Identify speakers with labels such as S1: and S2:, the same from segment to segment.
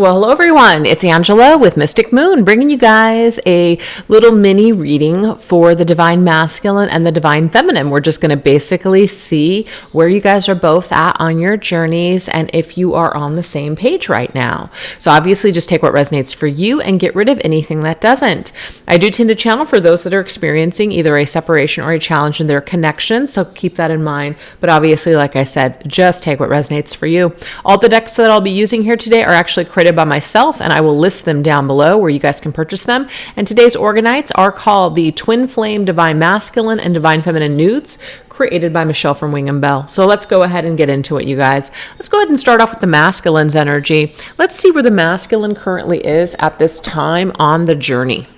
S1: Well, hello everyone. It's Angela with Mystic Moon, bringing you guys a little mini reading for the Divine Masculine and the Divine Feminine. We're just going to basically see where you guys are both at on your journeys and if you are on the same page right now. So obviously just take what resonates for you and get rid of anything that doesn't. I do tend to channel for those that are experiencing either a separation or a challenge in their connection, so keep that in mind. But obviously, like I said, just take what resonates for you. All the decks that I'll be using here today are actually created by myself, and I will list them down below where you guys can purchase them. And today's Organites are called the Twin Flame Divine Masculine and Divine Feminine Nudes, created by Michelle from Wing and Bell. So let's go ahead and get into it, you guys. Let's go ahead and start off with the masculine's energy. Let's see where the masculine currently is at this time on the journey.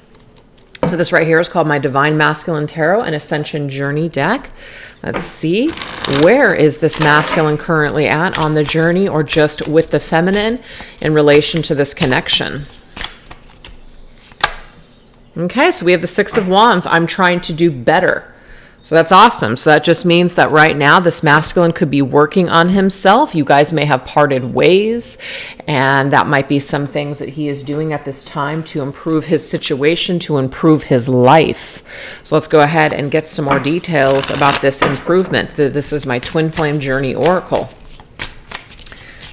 S1: So this right here is called my Divine Masculine Tarot and Ascension Journey deck. Let's see, where is this masculine currently at on the journey, or just with the feminine in relation to this connection? Okay, so we have the Six of Wands. I'm trying to do better. So that's awesome. So that just means that right now this masculine could be working on himself. You guys may have parted ways, and that might be some things that he is doing at this time to improve his situation, to improve his life. So let's go ahead and get some more details about this improvement. This is my Twin Flame Journey Oracle.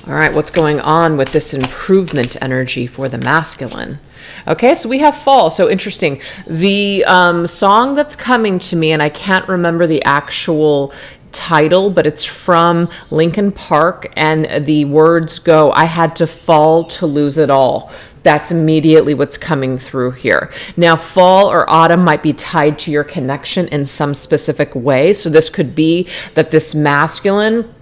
S1: All right, what's going on with this improvement energy for the masculine? Okay, so we have fall. So interesting. The song that's coming to me, and I can't remember the actual title, but it's from Linkin Park, and the words go, "I had to fall to lose it all." That's immediately what's coming through here. Now, fall or autumn might be tied to your connection in some specific way. So this could be that this masculine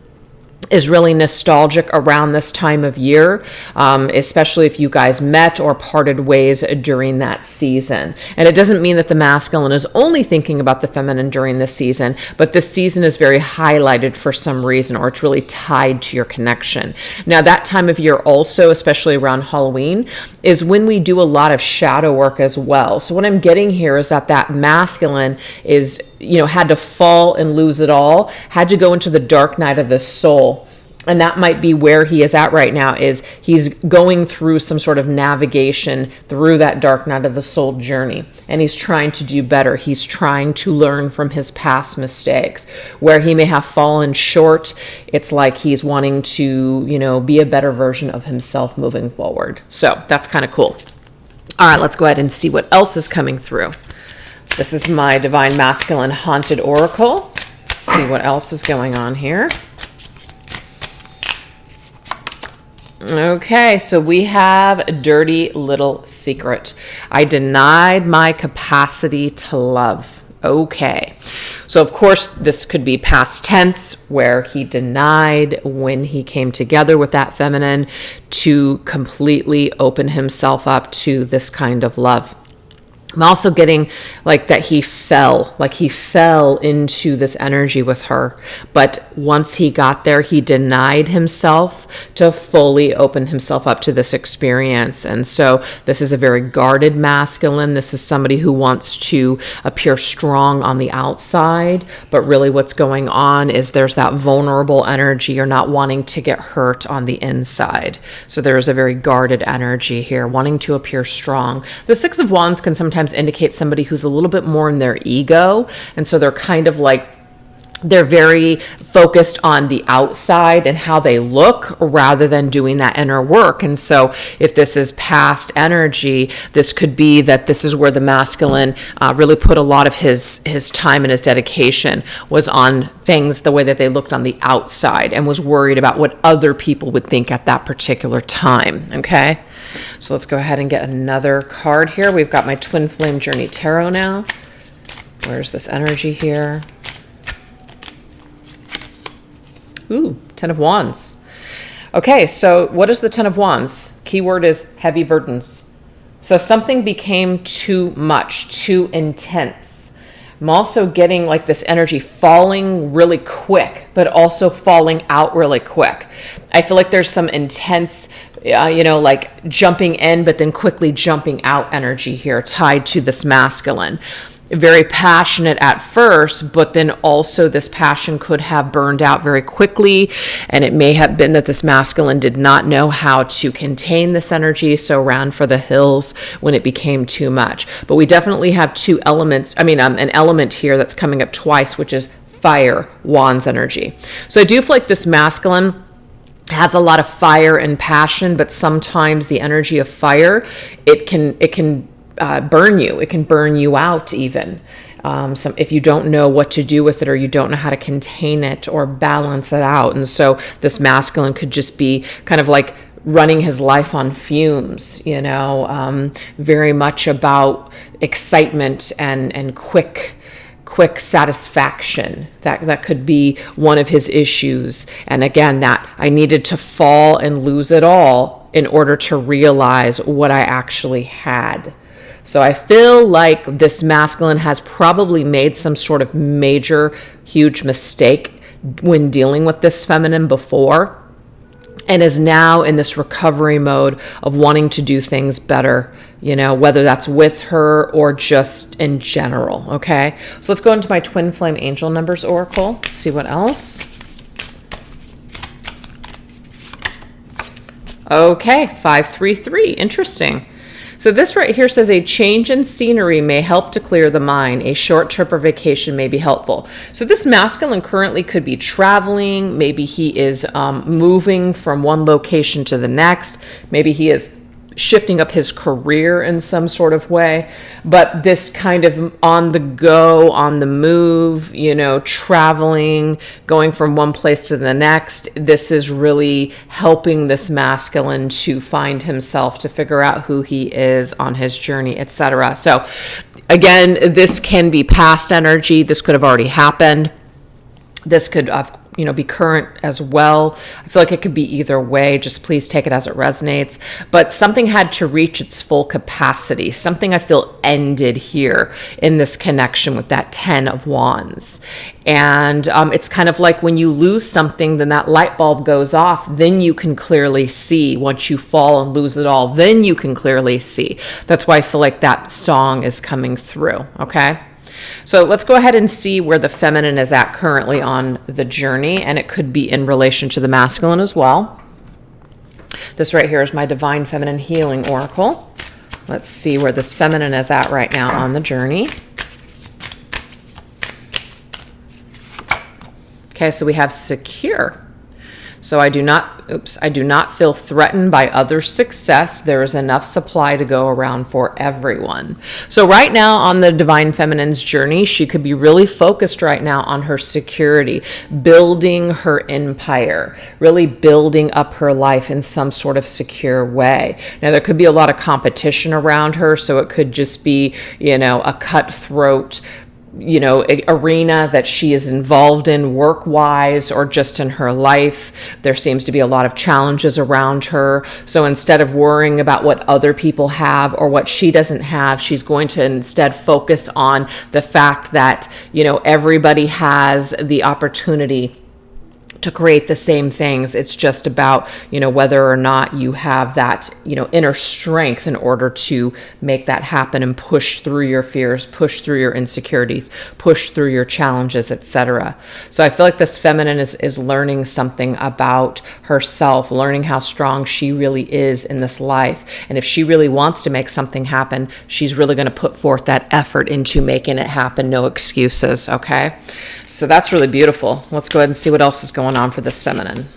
S1: is really nostalgic around this time of year, especially if you guys met or parted ways during that season. And it doesn't mean that the masculine is only thinking about the feminine during this season, but this season is very highlighted for some reason, or it's really tied to your connection. Now, that time of year also, especially around Halloween, is when we do a lot of shadow work as well. So what I'm getting here is that masculine is, had to fall and lose it all, had to go into the dark night of the soul. And that might be where he is at right now, is he's going through some sort of navigation through that dark night of the soul journey. And he's trying to do better. He's trying to learn from his past mistakes. Where he may have fallen short, it's like he's wanting to, be a better version of himself moving forward. So that's kind of cool. All right, let's go ahead and see what else is coming through. This is my Divine Masculine Haunted Oracle. Let's see what else is going on here. Okay, so we have a dirty little secret. I denied my capacity to love. Okay, so of course this could be past tense, where he denied when he came together with that feminine to completely open himself up to this kind of love. I'm also getting that he fell into this energy with her. But once he got there, he denied himself to fully open himself up to this experience. And so this is a very guarded masculine. This is somebody who wants to appear strong on the outside, but really what's going on is there's that vulnerable energy. You're not wanting to get hurt on the inside. So there's a very guarded energy here, wanting to appear strong. The Six of Wands can sometimes indicate somebody who's a little bit more in their ego, and so they're kind of they're very focused on the outside and how they look rather than doing that inner work. And so if this is past energy, this could be that this is where the masculine really put a lot of his time and his dedication was on things the way that they looked on the outside, and was worried about what other people would think at that particular time. Okay, so let's go ahead and get another card here. We've got my Twin Flame Journey Tarot now. Where's this energy here? Ooh, Ten of Wands. Okay, so what is the Ten of Wands? Keyword is heavy burdens. So something became too much, too intense. I'm also getting this energy falling really quick, but also falling out really quick. I feel like there's some intense, jumping in, but then quickly jumping out energy here tied to this masculine. very passionate at first, but then also this passion could have burned out very quickly. And it may have been that this masculine did not know how to contain this energy, so ran for the hills when it became too much. But we definitely have two elements, an element here that's coming up twice, which is fire, wands energy. So I do feel like this masculine has a lot of fire and passion, but sometimes the energy of fire, it can burn you. It can burn you out even. If you don't know what to do with it, or you don't know how to contain it or balance it out. And so this masculine could just be kind of like running his life on fumes, very much about excitement and quick satisfaction. That could be one of his issues. And again, that I needed to fall and lose it all in order to realize what I actually had. So I feel like this masculine has probably made some sort of major, huge mistake when dealing with this feminine before, and is now in this recovery mode of wanting to do things better, whether that's with her or just in general, okay? So let's go into my Twin Flame Angel Numbers Oracle, let's see what else. Okay, 533, interesting. So this right here says a change in scenery may help to clear the mind. A short trip or vacation may be helpful. So this masculine currently could be traveling. Maybe he is moving from one location to the next. Maybe he is shifting up his career in some sort of way. But this kind of on the go, on the move, traveling, going from one place to the next, this is really helping this masculine to find himself, to figure out who he is on his journey, etc. So again, this can be past energy. This could have already happened. This could have be current as well. I feel like it could be either way. Just please take it as it resonates. But something had to reach its full capacity. Something I feel ended here in this connection with that 10 of Wands. And it's kind of like when you lose something, then that light bulb goes off. Then you can clearly see. Once you fall and lose it all, then you can clearly see. That's why I feel like that song is coming through. Okay. So let's go ahead and see where the feminine is at currently on the journey, and it could be in relation to the masculine as well. This right here is my Divine Feminine Healing Oracle. Let's see where this feminine is at right now on the journey. Okay, so we have secure. So I do not feel threatened by other success. There is enough supply to go around for everyone. So right now on the Divine Feminine's journey, she could be really focused right now on her security, building her empire, really building up her life in some sort of secure way. Now there could be a lot of competition around her, so it could just be, a cutthroat arena that she is involved in work-wise or just in her life. There seems to be a lot of challenges around her. So instead of worrying about what other people have or what she doesn't have, she's going to instead focus on the fact that, everybody has the opportunity to create the same things. It's just about, whether or not you have that, inner strength in order to make that happen and push through your fears, push through your insecurities, push through your challenges, etc. So I feel like this feminine is learning something about herself, learning how strong she really is in this life. And if she really wants to make something happen, she's really going to put forth that effort into making it happen. No excuses. Okay. So that's really beautiful. Let's go ahead and see what else is going on for this feminine.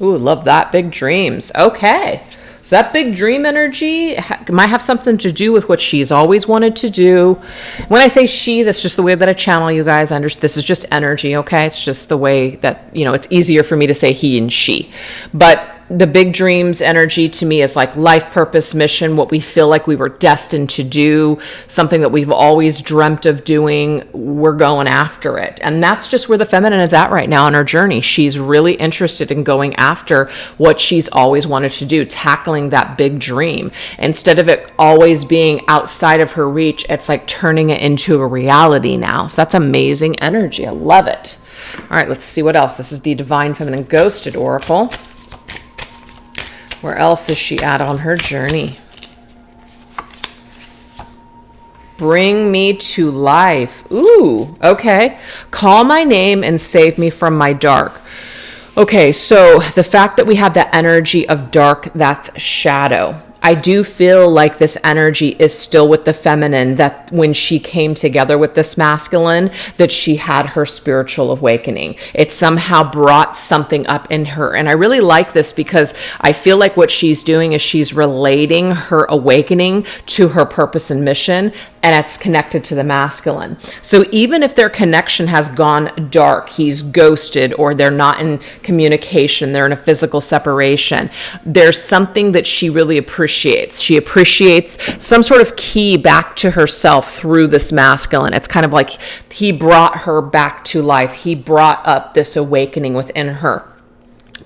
S1: Ooh, love that. Big dreams. Okay. So that big dream energy might have something to do with what she's always wanted to do. When I say she, that's just the way that I channel you guys. This is just energy, okay? It's just the way that, it's easier for me to say he and she. But the big dreams energy to me is like life purpose, mission, what we feel like we were destined to do, something that we've always dreamt of doing. We're going after it. And that's just where the feminine is at right now on her journey. She's really interested in going after what she's always wanted to do, tackling that big dream. Instead of it always being outside of her reach, it's like turning it into a reality now. So that's amazing energy. I love it. All right, let's see what else. This is the Divine Feminine Ghosted Oracle. Where else is she at on her journey? Bring me to life. Ooh, okay. Call my name and save me from my dark. Okay, so the fact that we have that energy of dark, that's shadow. I do feel like this energy is still with the feminine, that when she came together with this masculine, that she had her spiritual awakening. It somehow brought something up in her. And I really like this because I feel like what she's doing is she's relating her awakening to her purpose and mission, and it's connected to the masculine. So even if their connection has gone dark, he's ghosted, or they're not in communication, they're in a physical separation, there's something that she really appreciates. She appreciates some sort of key back to herself through this masculine. It's kind of like he brought her back to life. He brought up this awakening within her,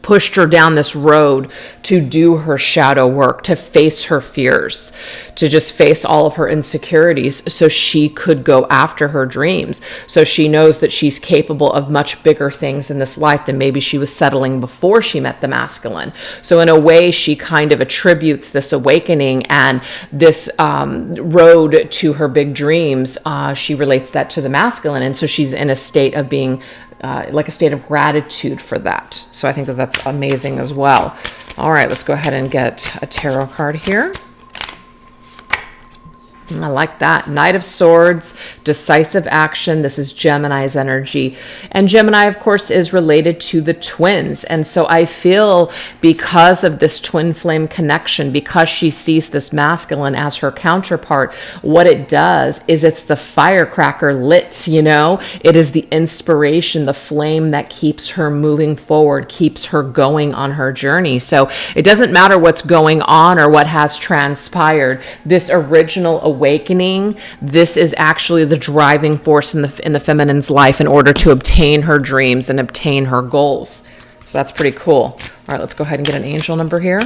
S1: pushed her down this road to do her shadow work, to face her fears, to just face all of her insecurities so she could go after her dreams. So she knows that she's capable of much bigger things in this life than maybe she was settling before she met the masculine. So in a way, she kind of attributes this awakening and this road to her big dreams. She relates that to the masculine. And so she's in a state of being like a state of gratitude for that. So I think that that's amazing as well. All right, let's go ahead and get a tarot card here. I like that. Knight of Swords, decisive action. This is Gemini's energy. And Gemini, of course, is related to the twins. And so I feel because of this twin flame connection, because she sees this masculine as her counterpart, what it does is it's the firecracker lit, you know? It is the inspiration, the flame that keeps her moving forward, keeps her going on her journey. So it doesn't matter what's going on or what has transpired. This original awakening, this is actually the driving force in the feminine's life in order to obtain her dreams and obtain her goals. So that's pretty cool. All right, let's go ahead and get an angel number here.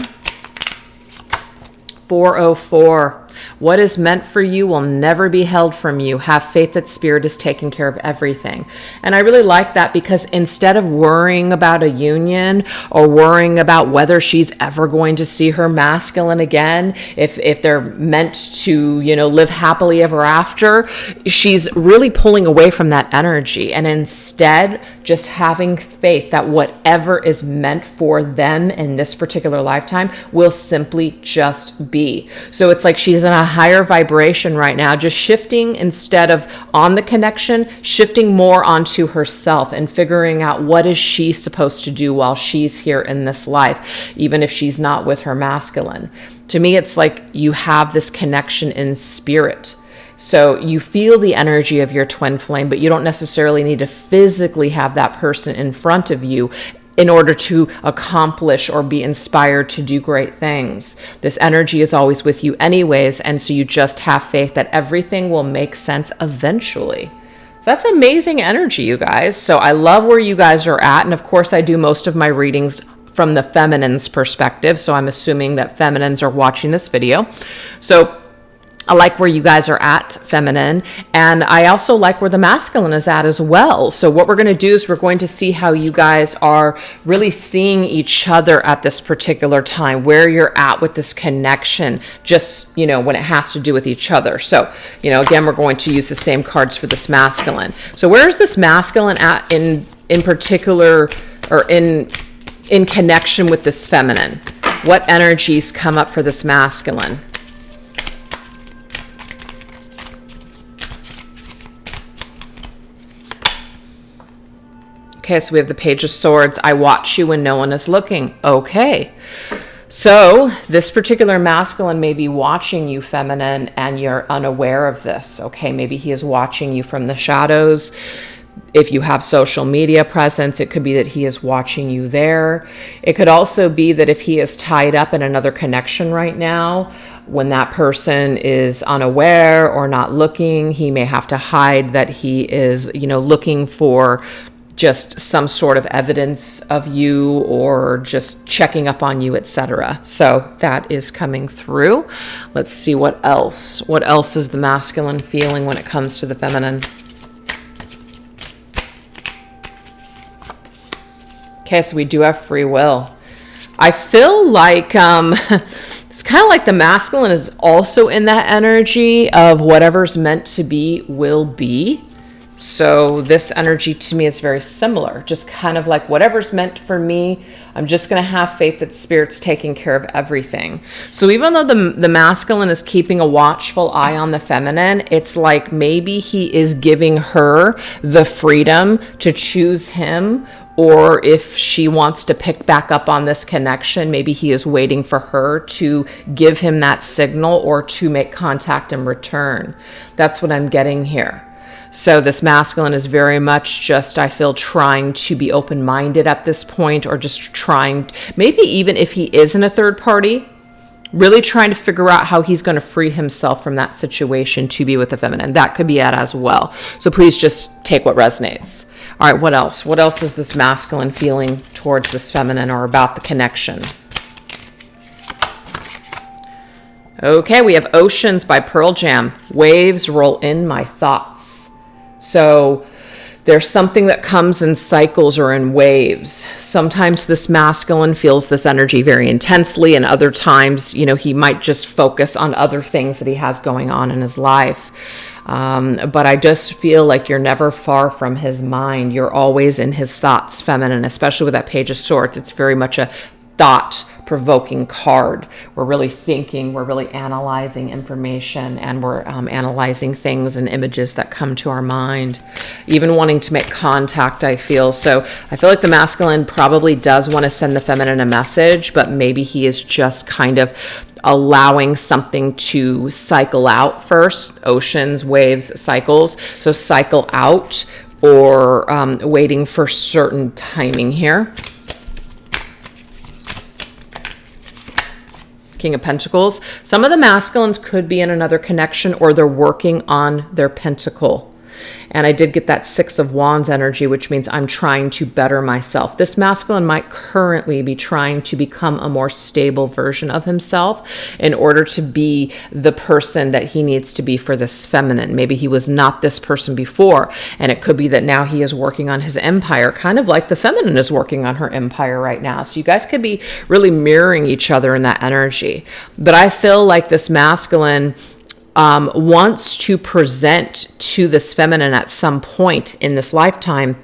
S1: 404. What is meant for you will never be held from you. Have faith that spirit is taking care of everything. And I really like that because instead of worrying about a union or worrying about whether she's ever going to see her masculine again, if they're meant to, you know, live happily ever after, she's really pulling away from that energy and instead just having faith that whatever is meant for them in this particular lifetime will simply just be. So it's like she's in a higher vibration right now, just shifting instead of on the connection, shifting more onto herself and figuring out what is she supposed to do while she's here in this life, even if she's not with her masculine. To me, it's like you have this connection in spirit. So you feel the energy of your twin flame, but you don't necessarily need to physically have that person in front of you in order to accomplish or be inspired to do great things. This energy is always with you anyways, and so you just have faith that everything will make sense eventually. So that's amazing energy, you guys. So I love where you guys are at, and of course I do most of my readings from the feminine's perspective, so I'm assuming that feminines are watching this video. So I like where you guys are at, feminine, and I also like where the masculine is at as well. So what we're going to do is we're going to see how you guys are really seeing each other at this particular time, where you're at with this connection, just, you know, when it has to do with each other. So, you know, again, we're going to use the same cards for this masculine. So where is this masculine at in particular, or in connection with this feminine? What energies come up for this masculine? Okay, so we have the Page of Swords. I watch you when no one is looking. Okay. So this particular masculine may be watching you, feminine, and you're unaware of this. Okay, maybe he is watching you from the shadows. If you have social media presence, it could be that he is watching you there. It could also be that if he is tied up in another connection right now, when that person is unaware or not looking, he may have to hide that he is, you know, looking for just some sort of evidence of you or just checking up on you, etc. So that is coming through. Let's see what else. What else is the masculine feeling when it comes to the feminine? Okay, so we do have free will. I feel like it's kind of like the masculine is also in that energy of whatever's meant to be will be. So this energy to me is very similar, just kind of like whatever's meant for me, I'm just going to have faith that Spirit's taking care of everything. So even though the masculine is keeping a watchful eye on the feminine, it's like maybe he is giving her the freedom to choose him, or if she wants to pick back up on this connection, maybe he is waiting for her to give him that signal or to make contact in return. That's what I'm getting here. So this masculine is very much just, I feel, trying to be open-minded at this point, or just trying, maybe even if he is in a third party, really trying to figure out how he's going to free himself from that situation to be with the feminine. That could be it as well. So please just take what resonates. All right, what else? What else is this masculine feeling towards this feminine, or about the connection? Okay, we have Oceans by Pearl Jam. Waves roll in my thoughts. So there's something that comes in cycles or in waves. Sometimes this masculine feels this energy very intensely, and other times, he might just focus on other things that he has going on in his life. But I just feel like you're never far from his mind. You're always in his thoughts, feminine, especially with that Page of Swords. It's very much a thought-provoking card. We're really thinking, we're really analyzing information, and we're analyzing things and images that come to our mind, even wanting to make contact, I feel. So I feel like the masculine probably does want to send the feminine a message, but maybe he is just kind of allowing something to cycle out first. Oceans, waves, cycles. So cycle out, or waiting for certain timing here. King of Pentacles. Some of the masculines could be in another connection, or they're working on their pentacle. And I did get that Six of Wands energy, which means I'm trying to better myself. This masculine might currently be trying to become a more stable version of himself in order to be the person that he needs to be for this feminine. Maybe he was not this person before, and it could be that now he is working on his empire, kind of like the feminine is working on her empire right now. So you guys could be really mirroring each other in that energy. But I feel like this masculine wants to present to this feminine at some point in this lifetime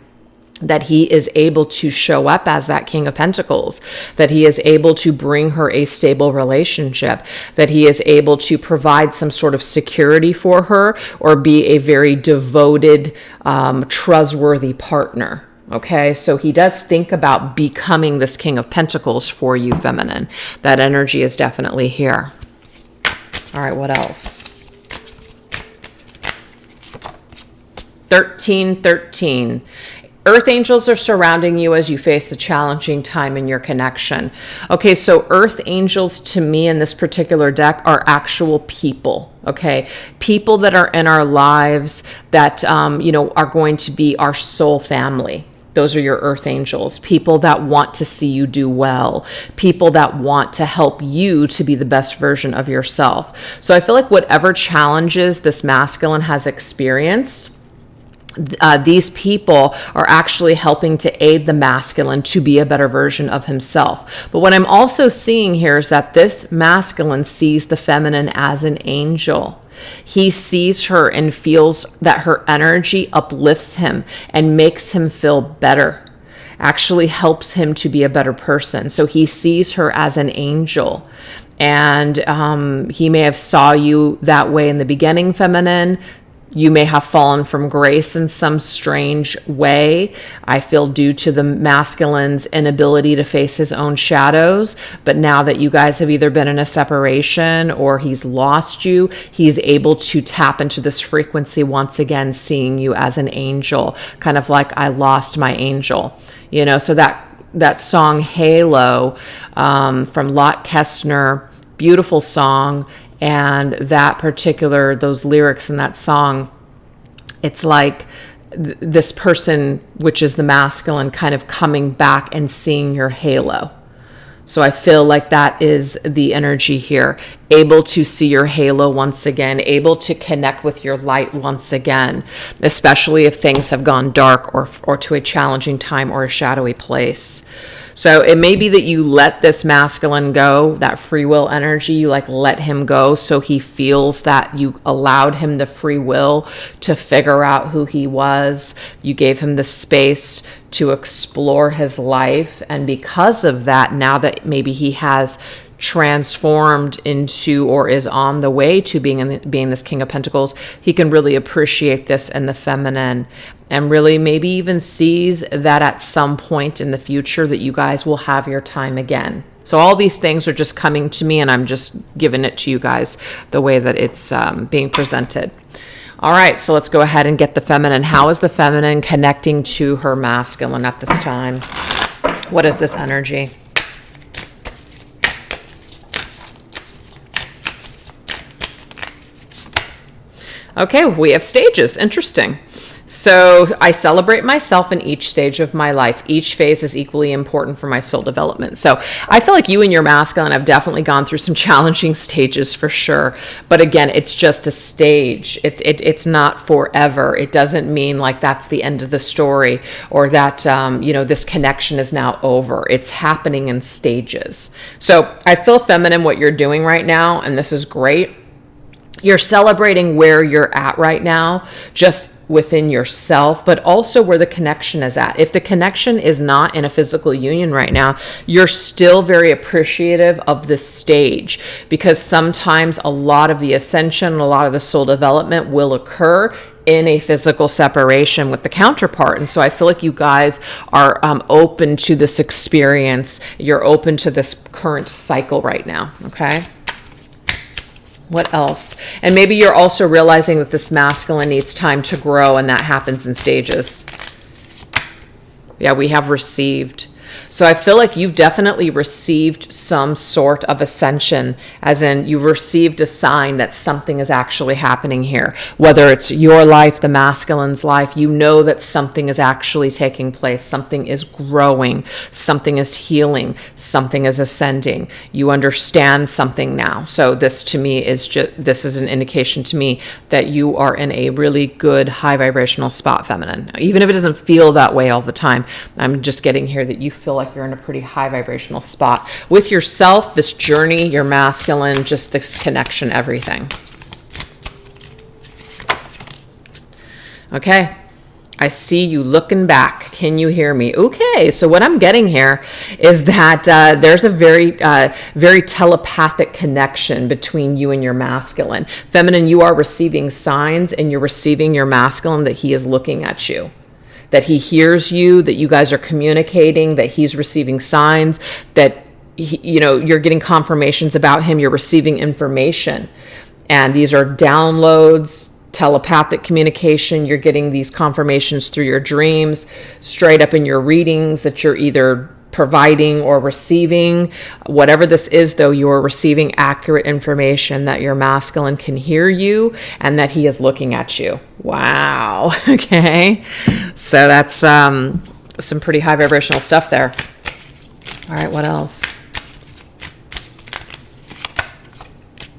S1: that he is able to show up as that King of Pentacles, that he is able to bring her a stable relationship, that he is able to provide some sort of security for her, or be a very devoted, trustworthy partner. Okay, so he does think about becoming this King of Pentacles for you, feminine. That energy is definitely here. All right, what else? 1313. Earth angels are surrounding you as you face a challenging time in your connection. Okay, so earth angels to me in this particular deck are actual people, okay? People that are in our lives that, are going to be our soul family. Those are your earth angels, people that want to see you do well, people that want to help you to be the best version of yourself. So I feel like whatever challenges this masculine has experienced, these people are actually helping to aid the masculine to be a better version of himself. But what I'm also seeing here is that this masculine sees the feminine as an angel. He sees her and feels that her energy uplifts him and makes him feel better, actually helps him to be a better person. So he sees her as an angel. And he may have saw you that way in the beginning, feminine. You may have fallen from grace in some strange way, I feel, due to the masculine's inability to face his own shadows. But now that you guys have either been in a separation or he's lost you, he's able to tap into this frequency once again, seeing you as an angel, kind of like I lost my angel. So that song Halo from Lot Kestner, beautiful song. And those lyrics in that song, it's like this person, which is the masculine, kind of coming back and seeing your halo. So I feel like that is the energy here. able to see your halo once again, able to connect with your light once again, especially if things have gone dark or to a challenging time or a shadowy place. So it may be that you let this masculine go, that free will energy, you like let him go so he feels that you allowed him the free will to figure out who he was. You gave him the space to explore his life. And because of that, now that maybe he has transformed into or is on the way to being this King of Pentacles, he can really appreciate this in the feminine, and really maybe even sees that at some point in the future that you guys will have your time again. So all these things are just coming to me, and I'm just giving it to you guys the way that it's being presented. All right, so let's go ahead and get the feminine. How is the feminine connecting to her masculine at this time? What is this energy? Okay, we have stages. Interesting. So I celebrate myself in each stage of my life. Each phase is equally important for my soul development. So I feel like you and your masculine have definitely gone through some challenging stages for sure. But again, it's just a stage. It's not forever. It doesn't mean like that's the end of the story, or that, this connection is now over. It's happening in stages. So I feel feminine what you're doing right now, and this is great. You're celebrating where you're at right now, just within yourself, but also where the connection is at. If the connection is not in a physical union right now, you're still very appreciative of this stage, because sometimes a lot of the ascension, a lot of the soul development will occur in a physical separation with the counterpart. And so I feel like you guys are open to this experience. You're open to this current cycle right now. Okay. What else? And maybe you're also realizing that this masculine needs time to grow, and that happens in stages. Yeah, we have received. So I feel like you've definitely received some sort of ascension, as in you received a sign that something is actually happening here. Whether it's your life, the masculine's life, you know that something is actually taking place. Something is growing. Something is healing. Something is ascending. You understand something now. So this to me is this is an indication to me that you are in a really good high vibrational spot, feminine. Even if it doesn't feel that way all the time, I'm just getting here that you feel like you're in a pretty high vibrational spot with yourself, this journey, your masculine, just this connection, everything. Okay. I see you looking back. Can you hear me? Okay. So what I'm getting here is that there's a very telepathic connection between you and your masculine. Feminine, you are receiving signs, and you're receiving your masculine that he is looking at you, that he hears you, that you guys are communicating, that he's receiving signs, that you're getting confirmations about him, you're receiving information. And these are downloads, telepathic communication. You're getting these confirmations through your dreams, straight up in your readings, that you're either providing or receiving. Whatever this is, though, you're receiving accurate information that your masculine can hear you and that he is looking at you. Wow. Okay. So that's some pretty high vibrational stuff there. All right. What else?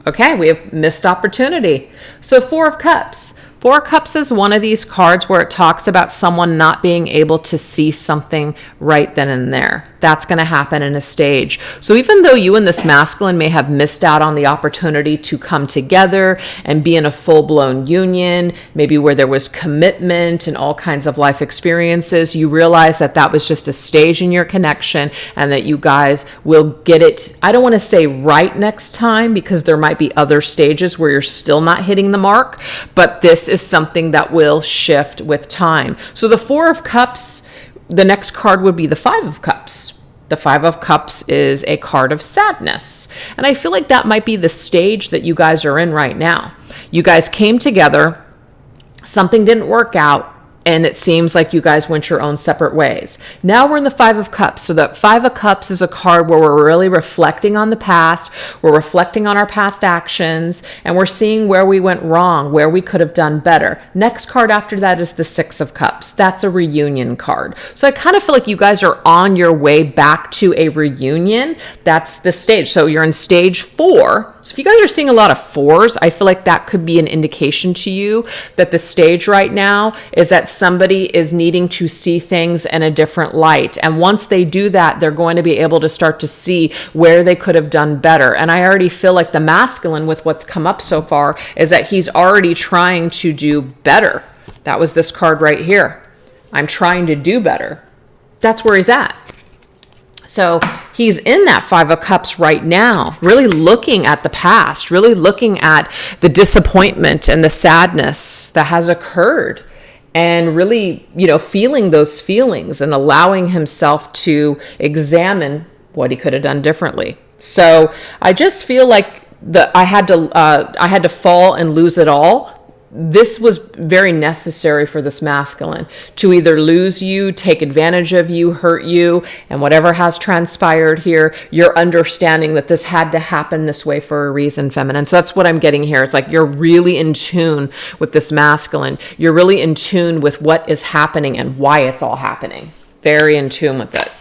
S1: Okay. We have missed opportunity. So 4 of Cups. 4 of Cups is one of these cards where it talks about someone not being able to see something right then and there. That's going to happen in a stage. So even though you and this masculine may have missed out on the opportunity to come together and be in a full-blown union, maybe where there was commitment and all kinds of life experiences, you realize that that was just a stage in your connection, and that you guys will get it, I don't want to say right next time, because there might be other stages where you're still not hitting the mark, but this is something that will shift with time. So the 4 of Cups, the next card would be the 5 of Cups. The 5 of Cups is a card of sadness. And I feel like that might be the stage that you guys are in right now. You guys came together, something didn't work out, And it seems like you guys went your own separate ways. Now we're in the Five of Cups. So the Five of Cups is a card where we're really reflecting on the past. We're reflecting on our past actions, and we're seeing where we went wrong, where we could have done better. Next card after that is the Six of Cups. That's a reunion card. So I kind of feel like you guys are on your way back to a reunion. That's the stage. So you're in stage 4. So if you guys are seeing a lot of 4s, I feel like that could be an indication to you that the stage right now is that somebody is needing to see things in a different light. And once they do that, they're going to be able to start to see where they could have done better. And I already feel like the masculine, with what's come up so far, is that he's already trying to do better. That was this card right here. I'm trying to do better. That's where he's at. So he's in that Five of Cups right now, really looking at the past, really looking at the disappointment and the sadness that has occurred, and really, feeling those feelings and allowing himself to examine what he could have done differently. So I just feel like I had to fall and lose it all. This was very necessary for this masculine to either lose you, take advantage of you, hurt you, and whatever has transpired here, you're understanding that this had to happen this way for a reason, feminine. So that's what I'm getting here. It's like you're really in tune with this masculine. You're really in tune with what is happening and why it's all happening. Very in tune with it.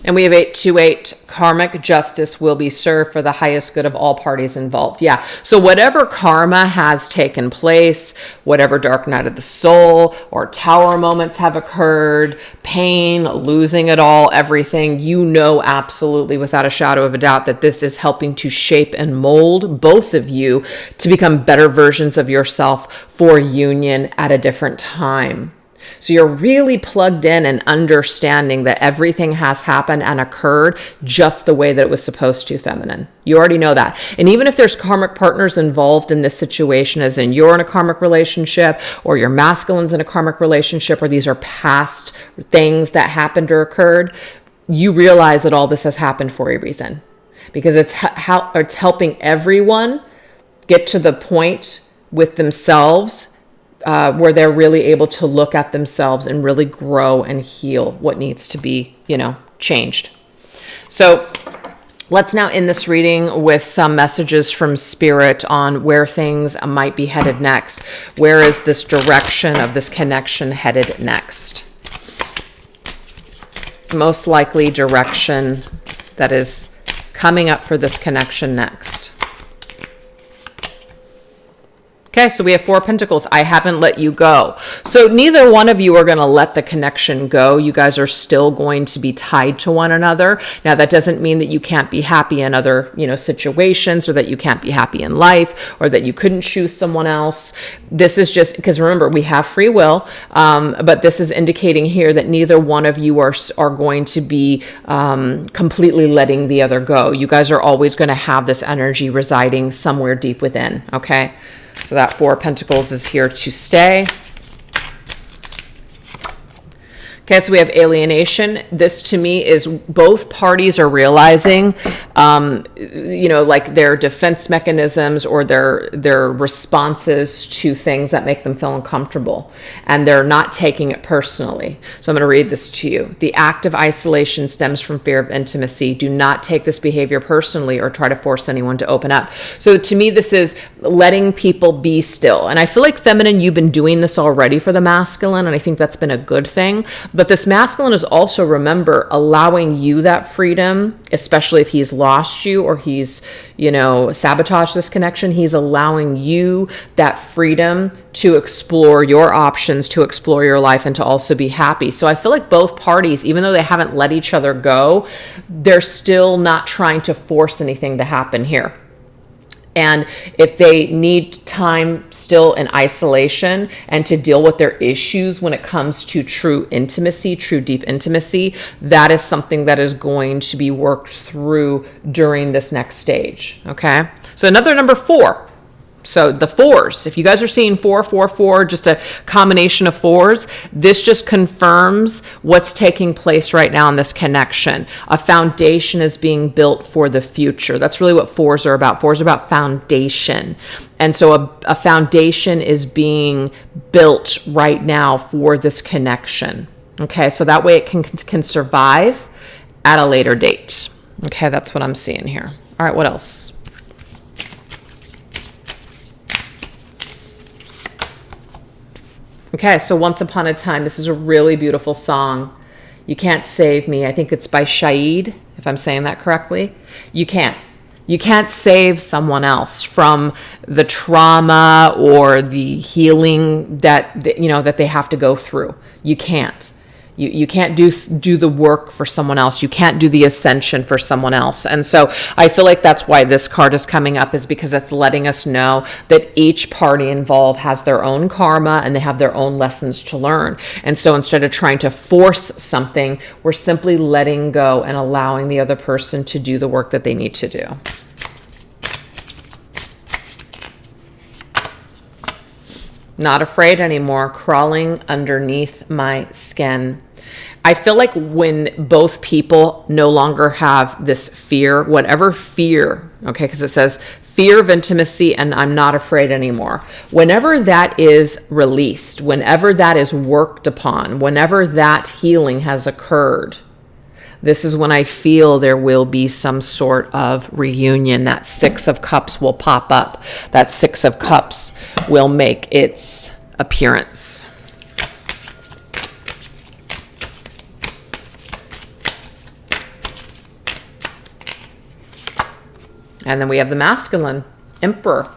S1: And we have 828, karmic justice will be served for the highest good of all parties involved. Yeah, so whatever karma has taken place, whatever dark night of the soul or tower moments have occurred, pain, losing it all, everything, absolutely without a shadow of a doubt that this is helping to shape and mold both of you to become better versions of yourself for union at a different time. So you're really plugged in and understanding that everything has happened and occurred just the way that it was supposed to, feminine. You already know that. And even if there's karmic partners involved in this situation, as in you're in a karmic relationship or your masculine's in a karmic relationship, or these are past things that happened or occurred, you realize that all this has happened for a reason. Because it's helping everyone get to the point with themselves where they're really able to look at themselves and really grow and heal what needs to be, changed. So let's now end this reading with some messages from Spirit on where things might be headed next. Where is this direction of this connection headed next? Most likely direction that is coming up for this connection next. Okay, so we have 4 Pentacles. I haven't let you go. So neither one of you are going to let the connection go. You guys are still going to be tied to one another. Now, that doesn't mean that you can't be happy in other, situations, or that you can't be happy in life, or that you couldn't choose someone else. This is just because, remember, we have free will, but this is indicating here that neither one of you are going to be completely letting the other go. You guys are always going to have this energy residing somewhere deep within, okay? So that 4 of Pentacles is here to stay. Okay, so we have alienation. This to me is both parties are realizing, like their defense mechanisms or their responses to things that make them feel uncomfortable, and they're not taking it personally. So I'm going to read this to you. The act of isolation stems from fear of intimacy. Do not take this behavior personally or try to force anyone to open up. So to me, this is letting people be still. And I feel like, feminine, you've been doing this already for the masculine, and I think that's been a good thing. But this masculine is also, remember, allowing you that freedom, especially if he's lost you or he's, sabotaged this connection. He's allowing you that freedom to explore your options, to explore your life, and to also be happy. So I feel like both parties, even though they haven't let each other go, they're still not trying to force anything to happen here. And if they need time still in isolation and to deal with their issues when it comes to true intimacy, true deep intimacy, that is something that is going to be worked through during this next stage, okay? So another number 4. So the fours, if you guys are seeing 4, just a combination of fours, this just confirms what's taking place right now in this connection. A foundation is being built for the future. That's really what fours are about. Fours are about foundation. And so a foundation is being built right now for this connection. Okay, so that way it can survive at a later date. Okay, that's what I'm seeing here. All right, what else? Okay, so Once Upon a Time, this is a really beautiful song. You Can't Save Me. I think it's by Shaid, if I'm saying that correctly. You can't. You can't save someone else from the trauma or the healing that that they have to go through. You can't. You can't do the work for someone else. You can't do the ascension for someone else. And so I feel like that's why this card is coming up, is because it's letting us know that each party involved has their own karma and they have their own lessons to learn. And so instead of trying to force something, we're simply letting go and allowing the other person to do the work that they need to do. Not afraid anymore, crawling underneath my skin. I feel like when both people no longer have this fear, whatever fear, okay, because it says fear of intimacy and I'm not afraid anymore. Whenever that is released, whenever that is worked upon, whenever that healing has occurred, this is when I feel there will be some sort of reunion. That Six of Cups will pop up. That Six of Cups will make its appearance. And then we have the masculine, Emperor.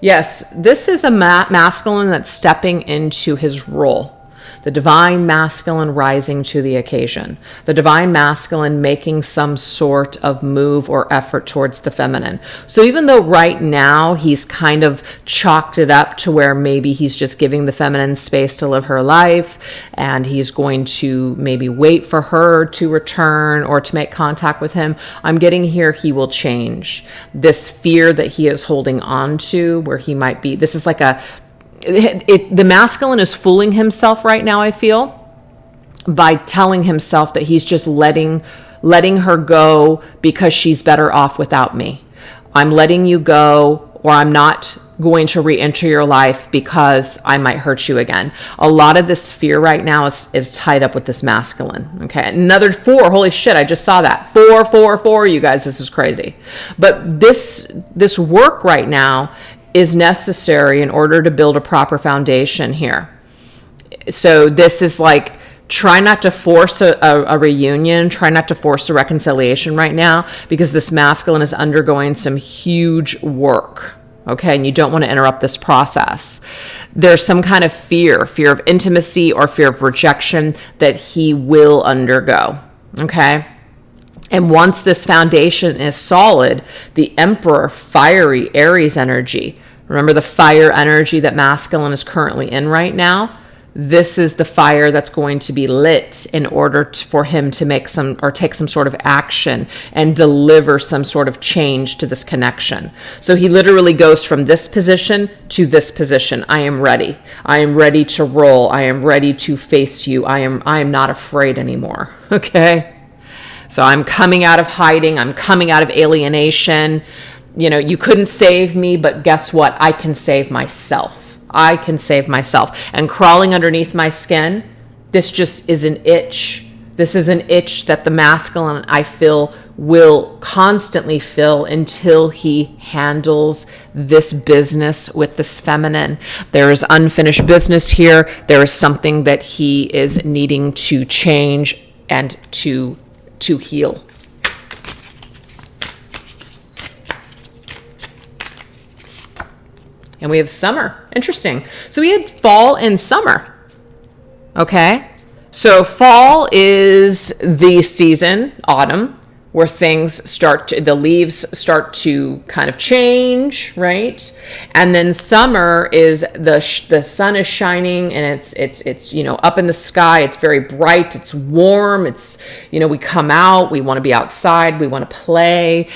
S1: Yes, this is a masculine that's stepping into his role. The divine masculine rising to the occasion. The divine masculine making some sort of move or effort towards the feminine. So even though right now he's kind of chalked it up to where maybe he's just giving the feminine space to live her life and he's going to maybe wait for her to return or to make contact with him, I'm getting here he will change. This fear that he is holding on to, where he might be, this is like the masculine is fooling himself right now, I feel, by telling himself that he's just letting her go because she's better off without me. I'm letting you go, or I'm not going to re-enter your life because I might hurt you again. A lot of this fear right now is tied up with this masculine. Okay, another 4. Holy shit, I just saw that. 4, you guys, this is crazy. But this work right now is necessary in order to build a proper foundation here. So this is like, try not to force a reunion, try not to force a reconciliation right now, because this masculine is undergoing some huge work. Okay, and you don't want to interrupt this process. There's some kind of fear of intimacy or fear of rejection that he will undergo. Okay. And once this foundation is solid, the Emperor, fiery Aries energy, remember the fire energy that masculine is currently in right now? This is the fire that's going to be lit in order for him to make take some sort of action and deliver some sort of change to this connection. So he literally goes from this position to this position. I am ready. I am ready to roll. I am ready to face you. I am not afraid anymore. Okay? So I'm coming out of hiding. I'm coming out of alienation. You couldn't save me, but guess what? I can save myself. I can save myself. And crawling underneath my skin, this just is an itch. This is an itch that the masculine, I feel, will constantly feel until he handles this business with this feminine. There is unfinished business here. There is something that he is needing to change and to heal. And we have summer. Interesting. So we had fall and summer. Okay. So fall is the season, autumn, where the leaves start to kind of change, right? And then summer is the sun is shining and it's up in the sky. It's very bright. It's warm. It's we come out. We want to be outside. We want to play.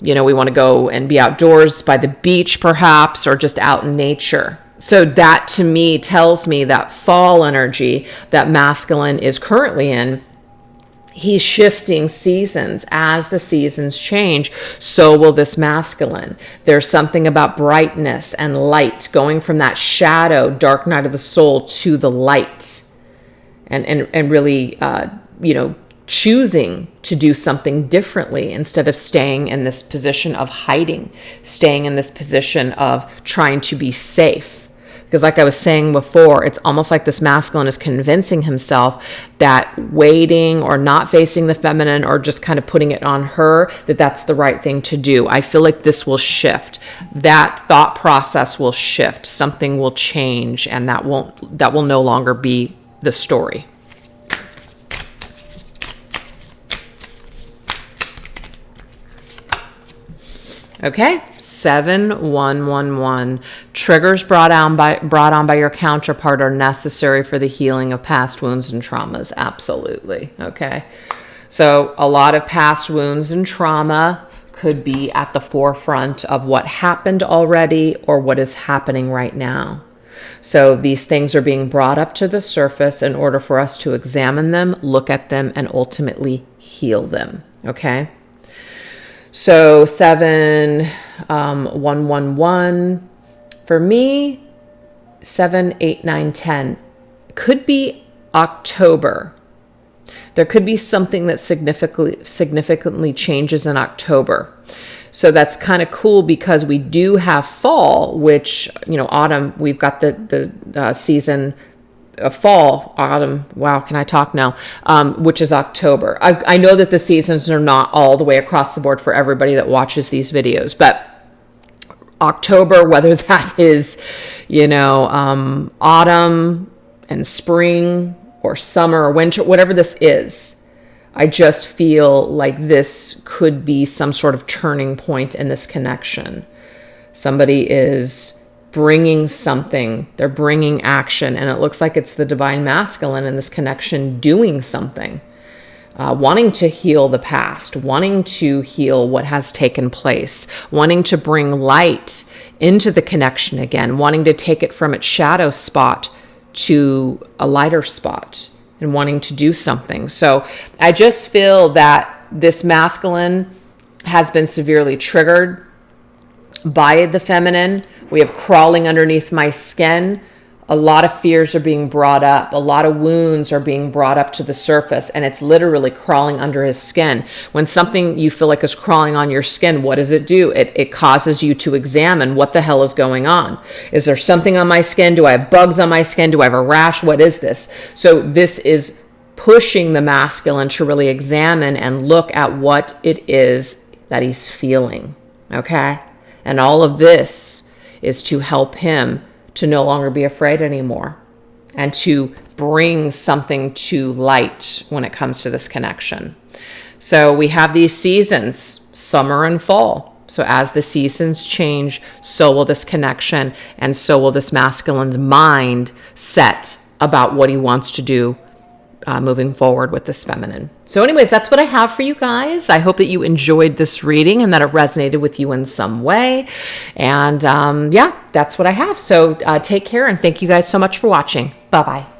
S1: we want to go and be outdoors by the beach perhaps, or just out in nature. So that to me tells me that fall energy that masculine is currently in, he's shifting seasons. As the seasons change, so will this masculine. There's something about brightness and light, going from that shadow, dark night of the soul, to the light, and really, choosing to do something differently instead of staying in this position of hiding, staying in this position of trying to be safe. Because like I was saying before, it's almost like this masculine is convincing himself that waiting or not facing the feminine, or just kind of putting it on her, that's the right thing to do. I feel like this will shift. That thought process will shift. Something will change, and that will no longer be the story. Okay, 7111. Triggers brought on by your counterpart are necessary for the healing of past wounds and traumas. Absolutely. Okay. So a lot of past wounds and trauma could be at the forefront of what happened already or what is happening right now. So these things are being brought up to the surface in order for us to examine them, look at them, and ultimately heal them. Okay. So 7111 for me, 7, 8, 9, 10 could be October. There could be something that significantly changes in October. So that's kind of cool, because we do have fall, which, autumn, we've got the season of fall, autumn. Wow, can I talk now? Which is October. I know that the seasons are not all the way across the board for everybody that watches these videos, but October, whether that is, autumn and spring or summer or winter, whatever this is, I just feel like this could be some sort of turning point in this connection. Somebody is bringing something, they're bringing action, and it looks like it's the divine masculine in this connection doing something, wanting to heal the past, wanting to heal what has taken place, wanting to bring light into the connection again, wanting to take it from its shadow spot to a lighter spot, and wanting to do something. So I just feel that this masculine has been severely triggered by the feminine. We have crawling underneath my skin. A lot of fears are being brought up. A lot of wounds are being brought up to the surface, and it's literally crawling under his skin. When something you feel like is crawling on your skin, what does it do? It causes you to examine what the hell is going on. Is there something on my skin? Do I have bugs on my skin? Do I have a rash? What is this? So this is pushing the masculine to really examine and look at what it is that he's feeling. Okay? And all of this is to help him to no longer be afraid anymore, and to bring something to light when it comes to this connection. So we have these seasons, summer and fall. So as the seasons change, so will this connection, and so will this masculine's mind set about what he wants to do moving forward with this feminine. So anyways, that's what I have for you guys. I hope that you enjoyed this reading and that it resonated with you in some way. And that's what I have. So take care, and thank you guys so much for watching. Bye-bye.